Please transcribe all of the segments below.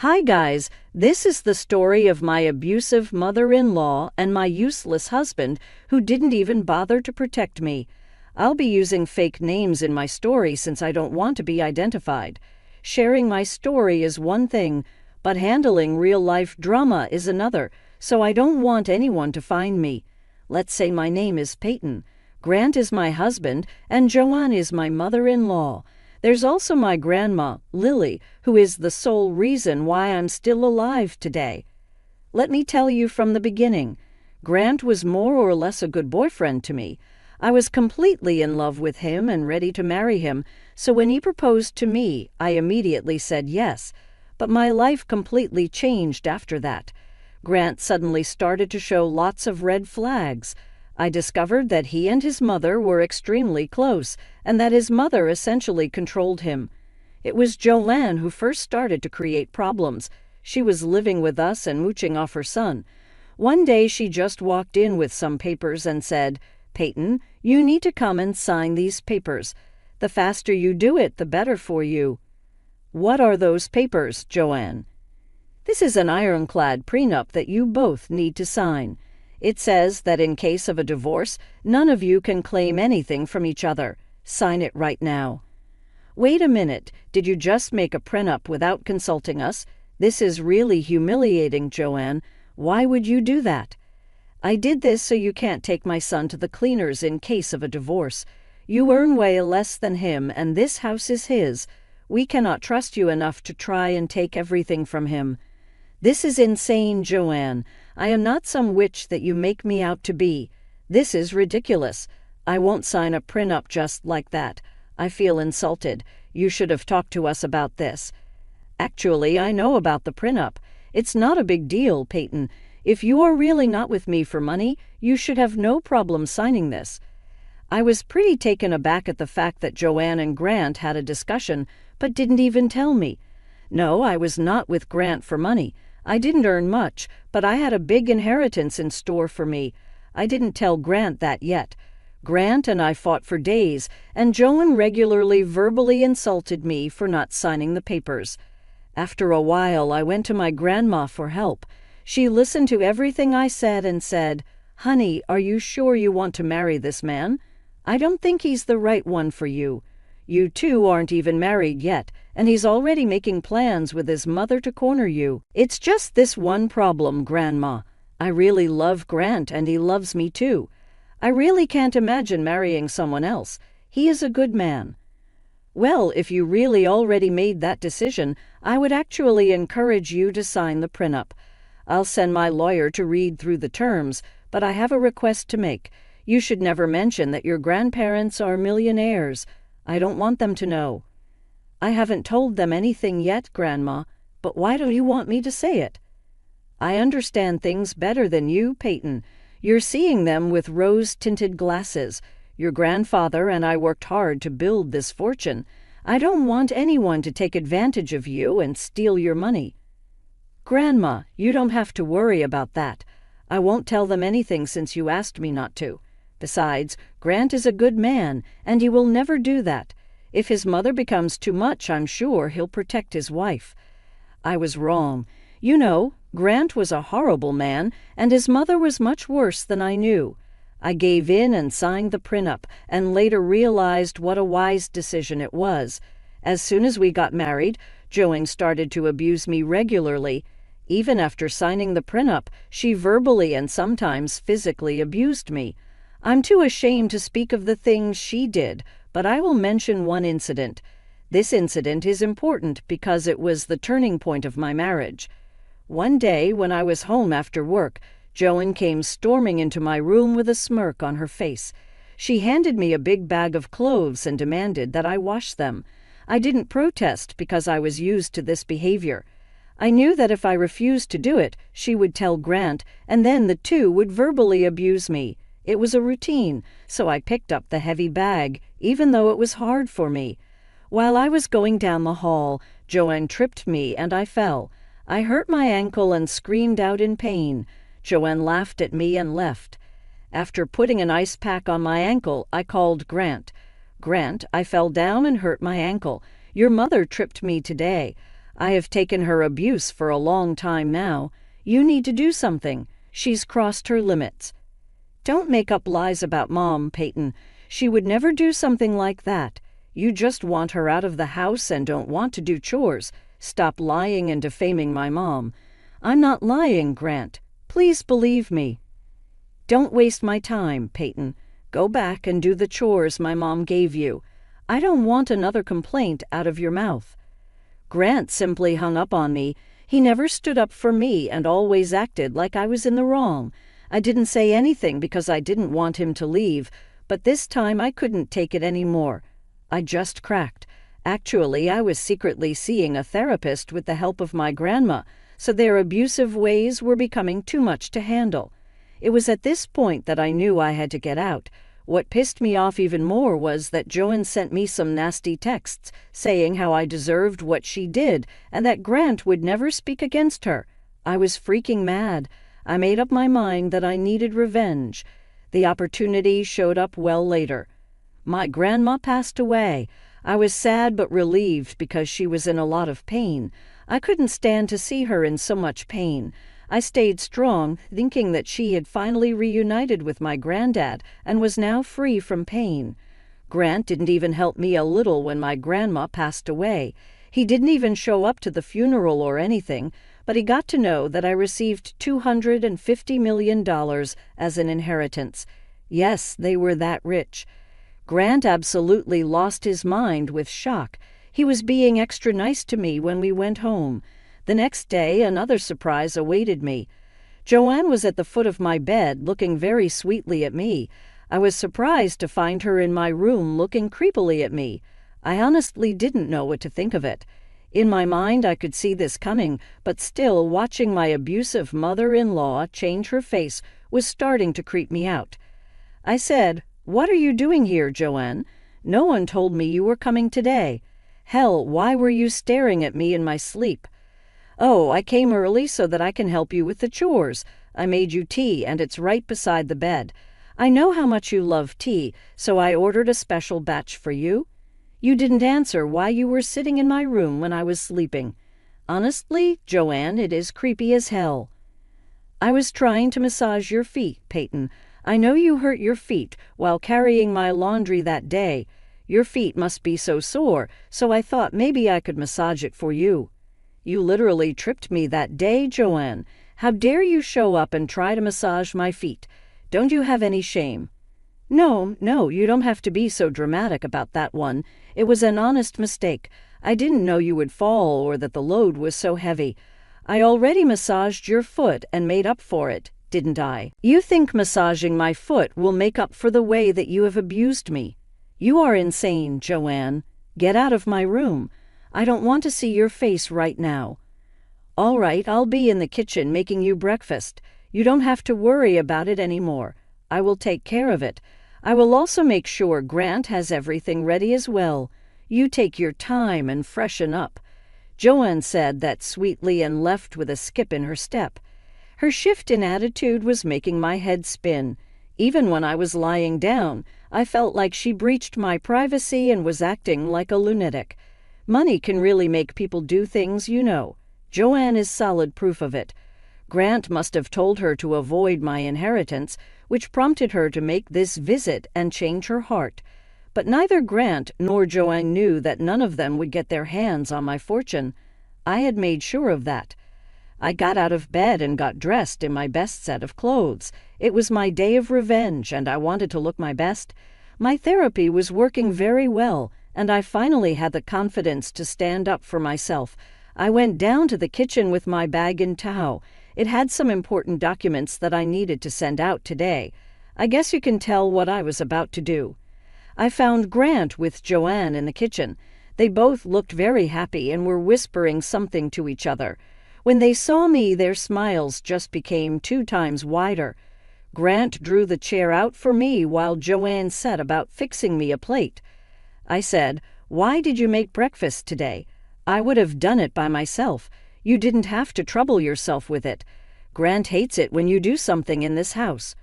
Hi guys, this is the story of my abusive mother-in-law and my useless husband who didn't even bother to protect me. I'll be using fake names in my story since I don't want to be identified. Sharing my story is one thing, but handling real-life drama is another, so I don't want anyone to find me. Let's say my name is Peyton, Grant is my husband, and Joanne is my mother-in-law. There's also my grandma, Lily, who is the sole reason why I'm still alive today. Let me tell you from the beginning. Grant was more or less a good boyfriend to me. I was completely in love with him and ready to marry him, so when he proposed to me, I immediately said yes. But my life completely changed after that. Grant suddenly started to show lots of red flags. I discovered that he and his mother were extremely close, and that his mother essentially controlled him. It was Joanne who first started to create problems. She was living with us and mooching off her son. One day she just walked in with some papers and said, "Peyton, you need to come and sign these papers. The faster you do it, the better for you." "What are those papers, Joanne?" "This is an ironclad prenup that you both need to sign. It says that in case of a divorce, none of you can claim anything from each other. Sign it right now." "Wait a minute. Did you just make a prenup without consulting us? This is really humiliating, Joanne. Why would you do that?" "I did this so you can't take my son to the cleaners in case of a divorce. You earn way less than him, and this house is his. We cannot trust you enough to try and take everything from him." "This is insane, Joanne. I am not some witch that you make me out to be. This is ridiculous. I won't sign a prenup just like that. I feel insulted. You should have talked to us about this." "Actually, I know about the prenup. It's not a big deal, Peyton. If you are really not with me for money, you should have no problem signing this." I was pretty taken aback at the fact that Joanne and Grant had a discussion, but didn't even tell me. No, I was not with Grant for money. I didn't earn much, but I had a big inheritance in store for me. I didn't tell Grant that yet. Grant and I fought for days, and Joanne regularly verbally insulted me for not signing the papers. After a while, I went to my grandma for help. She listened to everything I said and said, "Honey, are you sure you want to marry this man? I don't think he's the right one for you. You two aren't even married yet, and he's already making plans with his mother to corner you. It's just this one problem, Grandma. I really love Grant, and he loves me too. I really can't imagine marrying someone else. He is a good man." "Well, if you really already made that decision, I would actually encourage you to sign the prenup. I'll send my lawyer to read through the terms, but I have a request to make. You should never mention that your grandparents are millionaires. I don't want them to know." "I haven't told them anything yet, Grandma, but why do you want me to say it?" "I understand things better than you, Peyton. You're seeing them with rose-tinted glasses. Your grandfather and I worked hard to build this fortune. I don't want anyone to take advantage of you and steal your money." "Grandma, you don't have to worry about that. I won't tell them anything since you asked me not to. Besides, Grant is a good man, and he will never do that. If his mother becomes too much, I'm sure he'll protect his wife." I was wrong. You know, Grant was a horrible man, and his mother was much worse than I knew. I gave in and signed the prenup, and later realized what a wise decision it was. As soon as we got married, Joanne started to abuse me regularly. Even after signing the prenup, she verbally and sometimes physically abused me. I'm too ashamed to speak of the things she did, but I will mention one incident. This incident is important because it was the turning point of my marriage. One day, when I was home after work, Joanne came storming into my room with a smirk on her face. She handed me a big bag of clothes and demanded that I wash them. I didn't protest because I was used to this behavior. I knew that if I refused to do it, she would tell Grant, and then the two would verbally abuse me. It was a routine, so I picked up the heavy bag, even though it was hard for me. While I was going down the hall, Joanne tripped me and I fell. I hurt my ankle and screamed out in pain. Joanne laughed at me and left. After putting an ice pack on my ankle, I called Grant. "Grant, I fell down and hurt my ankle. Your mother tripped me today. I have taken her abuse for a long time now. You need to do something. She's crossed her limits." "Don't make up lies about Mom, Peyton. She would never do something like that. You just want her out of the house and don't want to do chores. Stop lying and defaming my mom." "I'm not lying, Grant. Please believe me." "Don't waste my time, Peyton. Go back and do the chores my mom gave you. I don't want another complaint out of your mouth." Grant simply hung up on me. He never stood up for me and always acted like I was in the wrong. I didn't say anything because I didn't want him to leave, but this time I couldn't take it anymore. I just cracked. Actually, I was secretly seeing a therapist with the help of my grandma, so their abusive ways were becoming too much to handle. It was at this point that I knew I had to get out. What pissed me off even more was that Joanne sent me some nasty texts saying how I deserved what she did and that Grant would never speak against her. I was freaking mad. I made up my mind that I needed revenge. The opportunity showed up well later. My grandma passed away. I was sad but relieved because she was in a lot of pain. I couldn't stand to see her in so much pain. I stayed strong, thinking that she had finally reunited with my granddad and was now free from pain. Grant didn't even help me a little when my grandma passed away. He didn't even show up to the funeral or anything, but he got to know that I received $250 million as an inheritance. Yes, they were that rich. Grant absolutely lost his mind with shock. He was being extra nice to me when we went home. The next day, another surprise awaited me. Joanne was at the foot of my bed, looking very sweetly at me. I was surprised to find her in my room looking creepily at me. I honestly didn't know what to think of it. In my mind, I could see this coming, but still, watching my abusive mother-in-law change her face was starting to creep me out. I said, "What are you doing here, Joanne? No one told me you were coming today. Hell, why were you staring at me in my sleep?" "Oh, I came early so that I can help you with the chores. I made you tea, and it's right beside the bed. I know how much you love tea, so I ordered a special batch for you. You didn't answer why you were sitting in my room when I was sleeping. Honestly, Joanne, it is creepy as hell." "I was trying to massage your feet, Peyton. I know you hurt your feet while carrying my laundry that day. Your feet must be so sore, so I thought maybe I could massage it for you." "You literally tripped me that day, Joanne. How dare you show up and try to massage my feet? Don't you have any shame?" No, you don't have to be so dramatic about that one. It was an honest mistake. I didn't know you would fall or that the load was so heavy. I already massaged your foot and made up for it, didn't I? You think massaging my foot will make up for the way that you have abused me? You are insane, Joanne. Get out of my room. I don't want to see your face right now." "All right, I'll be in the kitchen making you breakfast. You don't have to worry about it anymore. I will take care of it. I will also make sure Grant has everything ready as well. You take your time and freshen up." Joanne said that sweetly and left with a skip in her step. Her shift in attitude was making my head spin. Even when I was lying down, I felt like she breached my privacy and was acting like a lunatic. Money can really make people do things, you know. Joanne is solid proof of it. Grant must have told her to avoid my inheritance, which prompted her to make this visit and change her heart. But neither Grant nor Joanne knew that none of them would get their hands on my fortune. I had made sure of that. I got out of bed and got dressed in my best set of clothes. It was my day of revenge, and I wanted to look my best. My therapy was working very well, and I finally had the confidence to stand up for myself. I went down to the kitchen with my bag in tow. It had some important documents that I needed to send out today. I guess you can tell what I was about to do. I found Grant with Joanne in the kitchen. They both looked very happy and were whispering something to each other. When they saw me, their smiles just became 2 times wider. Grant drew the chair out for me while Joanne set about fixing me a plate. I said, "Why did you make breakfast today? I would have done it by myself. You didn't have to trouble yourself with it. Grant hates it when you do something in this house."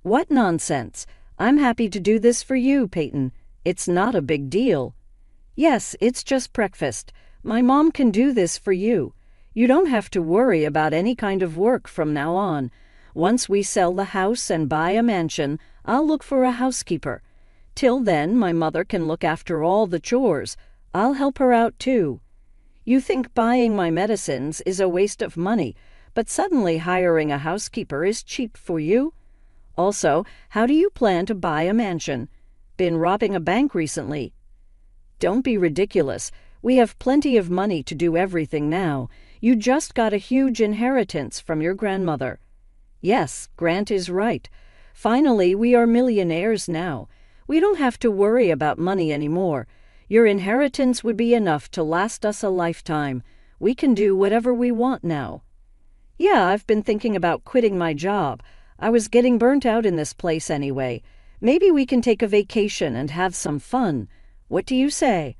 "What nonsense! I'm happy to do this for you, Peyton. It's not a big deal." "Yes, it's just breakfast. My mom can do this for you. You don't have to worry about any kind of work from now on. Once we sell the house and buy a mansion, I'll look for a housekeeper. Till then, my mother can look after all the chores. I'll help her out too. You think buying my medicines is a waste of money, but suddenly hiring a housekeeper is cheap for you? Also, how do you plan to buy a mansion? Been robbing a bank recently? Don't be ridiculous. We have plenty of money to do everything now. You just got a huge inheritance from your grandmother. Yes, Grant is right. Finally, we are millionaires now. We don't have to worry about money anymore. Your inheritance would be enough to last us a lifetime. We can do whatever we want now. Yeah, I've been thinking about quitting my job. I was getting burnt out in this place anyway. Maybe we can take a vacation and have some fun. What do you say?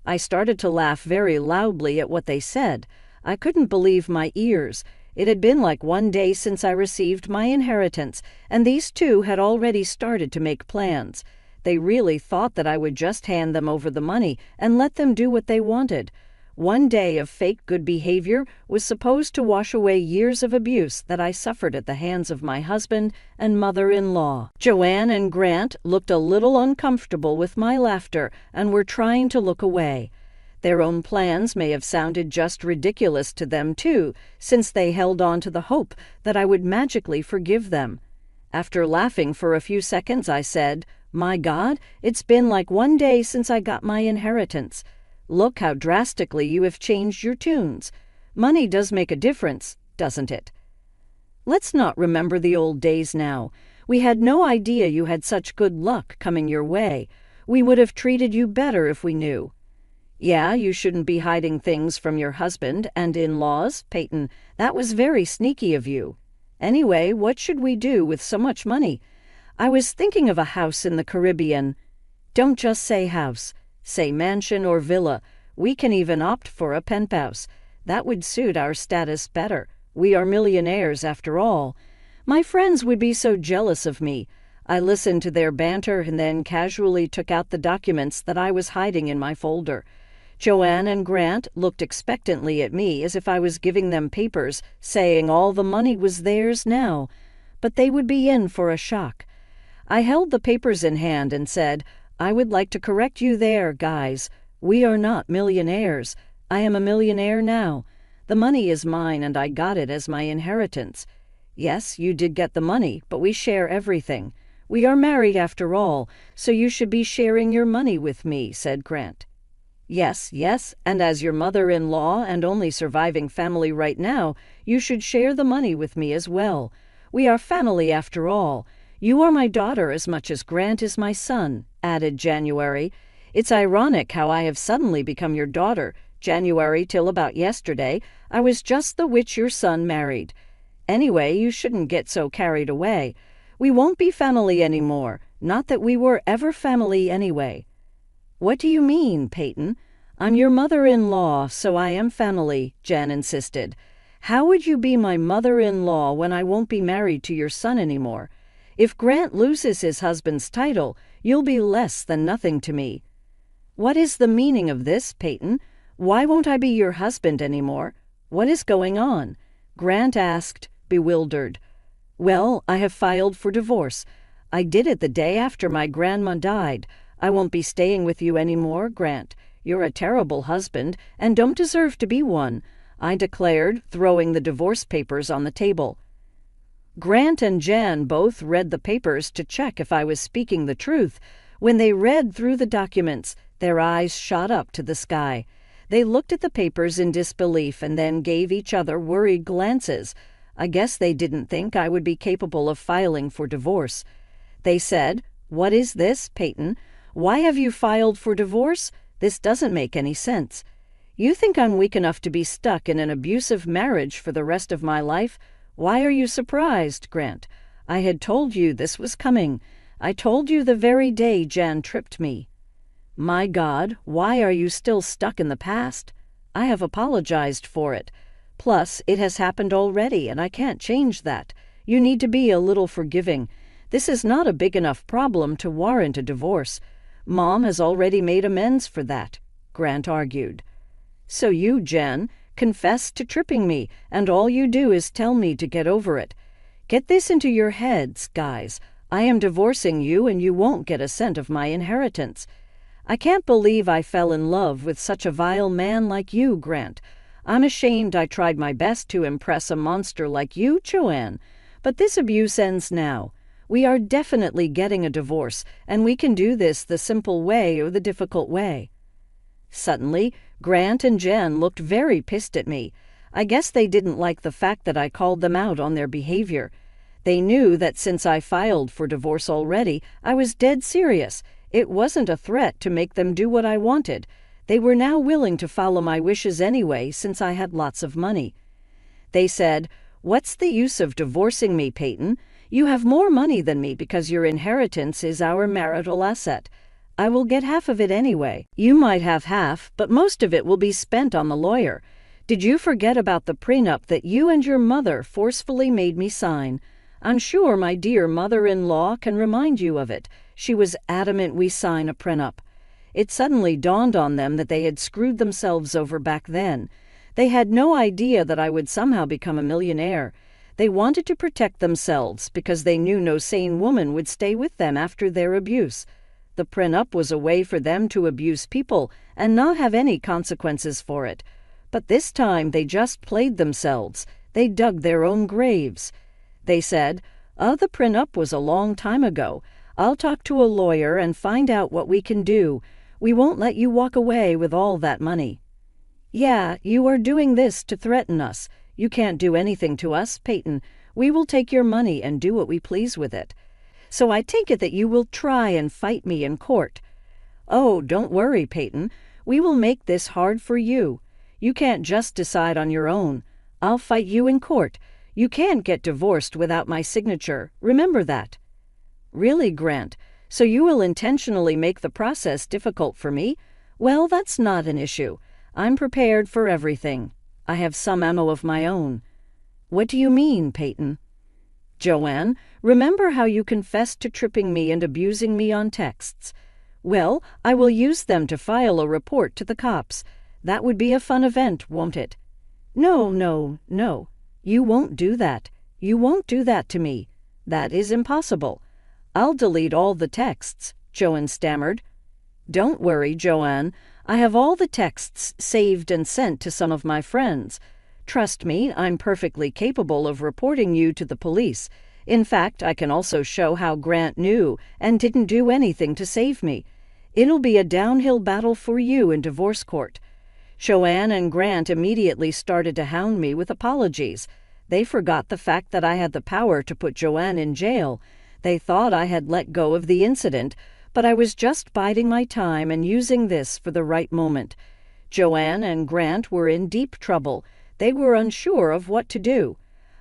I started to laugh very loudly at what they said. I couldn't believe my ears. It had been like 1 day since I received my inheritance, and these two had already started to make plans. They really thought that I would just hand them over the money and let them do what they wanted. 1 day of fake good behavior was supposed to wash away years of abuse that I suffered at the hands of my husband and mother-in-law. Joanne and Grant looked a little uncomfortable with my laughter and were trying to look away. Their own plans may have sounded just ridiculous to them too, since they held on to the hope that I would magically forgive them. After laughing for a few seconds, I said, "My God, it's been like 1 day since I got my inheritance. Look how drastically you have changed your tunes. Money does make a difference, doesn't it?" Let's not remember the old days now. We had no idea you had such good luck coming your way. We would have treated you better if we knew. Yeah, you shouldn't be hiding things from your husband and in-laws, Peyton. That was very sneaky of you. Anyway, what should we do with so much money? I was thinking of a house in the Caribbean. Don't just say house. Say mansion or villa. We can even opt for a penthouse. That would suit our status better. We are millionaires after all. My friends would be so jealous of me. I listened to their banter and then casually took out the documents that I was hiding in my folder. Joanne and Grant looked expectantly at me as if I was giving them papers saying all the money was theirs now, but they would be in for a shock. I held the papers in hand and said, "I would like to correct you there, guys. We are not millionaires. I am a millionaire now. The money is mine and I got it as my inheritance. Yes, you did get the money, but we share everything. We are married after all, so you should be sharing your money with me," said Grant. Yes, and as your mother-in-law and only surviving family right now, you should share the money with me as well. We are family after all. You are my daughter as much as Grant is my son," added January. "It's ironic how I have suddenly become your daughter. January, till about yesterday, I was just the witch your son married. Anyway, you shouldn't get so carried away. We won't be family anymore. Not that we were ever family anyway." "What do you mean, Peyton? I'm your mother-in-law, so I am family," Jan insisted. "How would you be my mother-in-law when I won't be married to your son anymore? If Grant loses his husband's title, you'll be less than nothing to me." "What is the meaning of this, Peyton? Why won't I be your husband anymore? What is going on?" Grant asked, bewildered. "Well, I have filed for divorce. I did it the day after my grandma died. I won't be staying with you anymore, Grant. You're a terrible husband and don't deserve to be one," I declared, throwing the divorce papers on the table. Grant and Jan both read the papers to check if I was speaking the truth. When they read through the documents, their eyes shot up to the sky. They looked at the papers in disbelief and then gave each other worried glances. I guess they didn't think I would be capable of filing for divorce. They said, "What is this, Peyton? Why have you filed for divorce? This doesn't make any sense. You think I'm weak enough to be stuck in an abusive marriage for the rest of my life? Why are you surprised, Grant? I had told you this was coming. I told you the very day Jan tripped me." "My God, why are you still stuck in the past? I have apologized for it. Plus, it has happened already and I can't change that. You need to be a little forgiving. This is not a big enough problem to warrant a divorce. Mom has already made amends for that," Grant argued. So you, Jen, confess to tripping me, and all you do is tell me to get over it. Get this into your heads, guys. I am divorcing you and you won't get a cent of my inheritance. I can't believe I fell in love with such a vile man like you, Grant. I'm ashamed I tried my best to impress a monster like you, Joanne. But this abuse ends now. We are definitely getting a divorce, and we can do this the simple way or the difficult way. Suddenly, Grant and Jen looked very pissed at me. I guess they didn't like the fact that I called them out on their behavior. They knew that since I filed for divorce already, I was dead serious. It wasn't a threat to make them do what I wanted. They were now willing to follow my wishes anyway, since I had lots of money. They said, "What's the use of divorcing me, Peyton? You have more money than me because your inheritance is our marital asset. I will get half of it anyway. You might have half, but most of it will be spent on the lawyer. Did you forget about the prenup that you and your mother forcefully made me sign? I'm sure my dear mother-in-law can remind you of it. She was adamant we sign a prenup." It suddenly dawned on them that they had screwed themselves over back then. They had no idea that I would somehow become a millionaire. They wanted to protect themselves because they knew no sane woman would stay with them after their abuse. The prenup was a way for them to abuse people and not have any consequences for it. But this time they just played themselves. They dug their own graves. They said, "The prenup was a long time ago. I'll talk to a lawyer and find out what we can do. We won't let you walk away with all that money." "Yeah, you are doing this to threaten us. You can't do anything to us, Peyton. We will take your money and do what we please with it. So I take it that you will try and fight me in court." "Oh, don't worry, Peyton. We will make this hard for you. You can't just decide on your own. I'll fight you in court. You can't get divorced without my signature. Remember that." "Really, Grant? So you will intentionally make the process difficult for me? Well, that's not an issue. I'm prepared for everything. I have some ammo of my own." "What do you mean, Peyton?" "Joanne, remember how you confessed to tripping me and abusing me on texts? Well, I will use them to file a report to the cops. That would be a fun event, won't it?" No. You won't do that. You won't do that to me. That is impossible. I'll delete all the texts," Joanne stammered. "Don't worry, Joanne. I have all the texts saved and sent to some of my friends. Trust me, I'm perfectly capable of reporting you to the police. In fact, I can also show how Grant knew and didn't do anything to save me. It'll be a downhill battle for you in divorce court." Joanne and Grant immediately started to hound me with apologies. They forgot the fact that I had the power to put Joanne in jail. They thought I had let go of the incident, but I was just biding my time and using this for the right moment. Joanne and Grant were in deep trouble. They were unsure of what to do.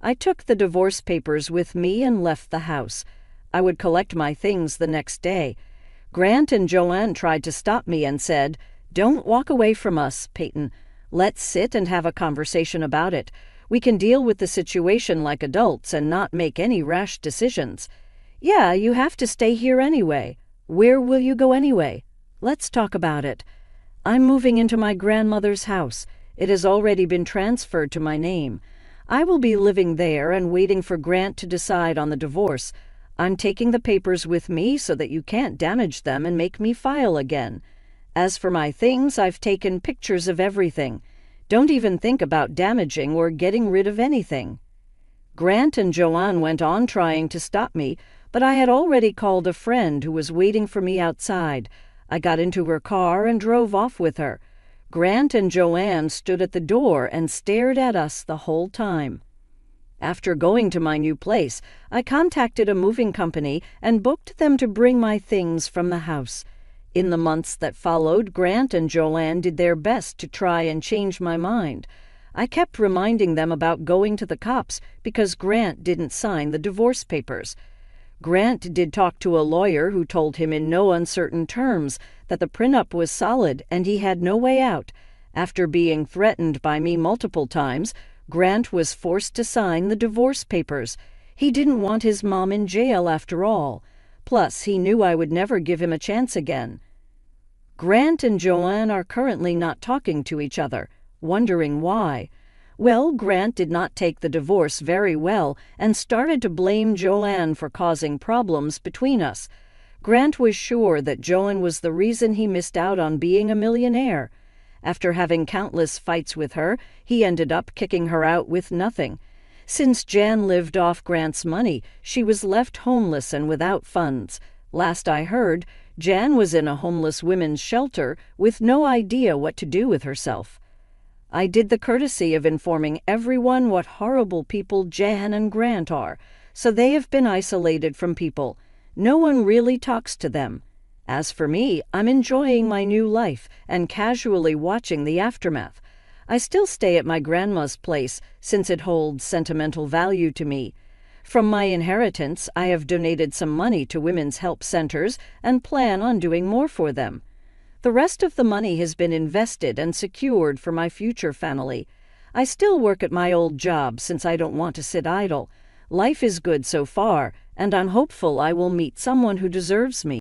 I took the divorce papers with me and left the house. I would collect my things the next day. Grant and Joanne tried to stop me and said, "Don't walk away from us, Peyton. Let's sit and have a conversation about it. We can deal with the situation like adults and not make any rash decisions." "Yeah, you have to stay here anyway." "Where will you go anyway?" "Let's talk about it." "I'm moving into my grandmother's house. It has already been transferred to my name. I will be living there and waiting for Grant to decide on the divorce. I'm taking the papers with me so that you can't damage them and make me file again. As for my things, I've taken pictures of everything. Don't even think about damaging or getting rid of anything." Grant and Joanne went on trying to stop me, but I had already called a friend who was waiting for me outside. I got into her car and drove off with her. Grant and Joanne stood at the door and stared at us the whole time. After going to my new place, I contacted a moving company and booked them to bring my things from the house. In the months that followed, Grant and Joanne did their best to try and change my mind. I kept reminding them about going to the cops because Grant didn't sign the divorce papers. Grant did talk to a lawyer who told him in no uncertain terms that the prenup was solid and he had no way out. After being threatened by me multiple times, Grant was forced to sign the divorce papers. He didn't want his mom in jail after all. Plus, he knew I would never give him a chance again. Grant and Joanne are currently not talking to each other. wondering why. Well, Grant did not take the divorce very well and started to blame Joanne for causing problems between us. Grant was sure that Joanne was the reason he missed out on being a millionaire. After having countless fights with her, he ended up kicking her out with nothing. Since Jan lived off Grant's money, she was left homeless and without funds. Last I heard, Jan was in a homeless women's shelter with no idea what to do with herself. I did the courtesy of informing everyone what horrible people Jan and Grant are, so they have been isolated from people. No one really talks to them. As for me, I'm enjoying my new life and casually watching the aftermath. I still stay at my grandma's place since it holds sentimental value to me. From my inheritance, I have donated some money to women's help centers and plan on doing more for them. The rest of the money has been invested and secured for my future family. I still work at my old job since I don't want to sit idle. Life is good so far, and I'm hopeful I will meet someone who deserves me.